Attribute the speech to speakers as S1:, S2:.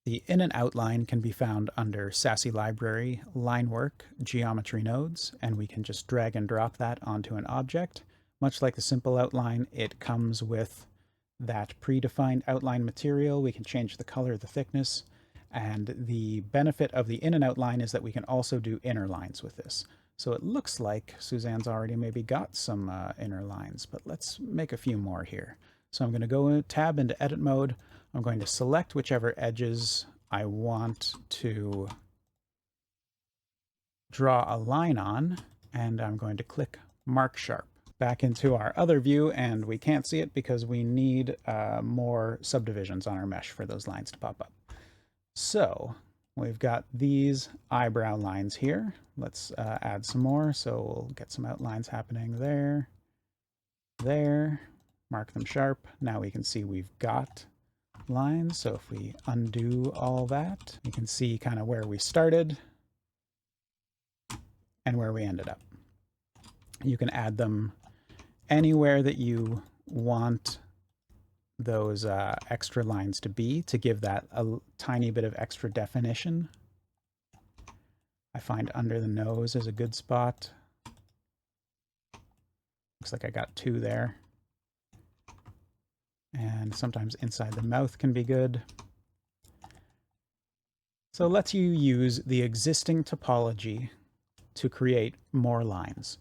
S1: The in and out line can be found under SASSE Library, Line Work, Geometry Nodes, and we can just drag and drop that onto an object. Much like the simple outline, it comes with that predefined outline material. We can change the color, the thickness, and the benefit of the in and out line is that we can also do inner lines with this. So it looks like Suzanne's already maybe got some inner lines, but let's make a few more here. So I'm going to go tab into edit mode. I'm going to select whichever edges I want to draw a line on, and I'm going to click Mark Sharp. Back into our other view, and we can't see it because we need more subdivisions on our mesh for those lines to pop up. So we've got these eyebrow lines here. Let's add some more, so we'll get some outlines happening there, there, mark them sharp. Now we can see we've got lines, so if we undo all that, you can see kind of where we started and where we ended up. You can add them anywhere that you want those extra lines to be, to give that a tiny bit of extra definition. I find under the nose is a good spot. Looks like I got two there. And sometimes inside the mouth can be good. So it lets you use the existing topology to create more lines.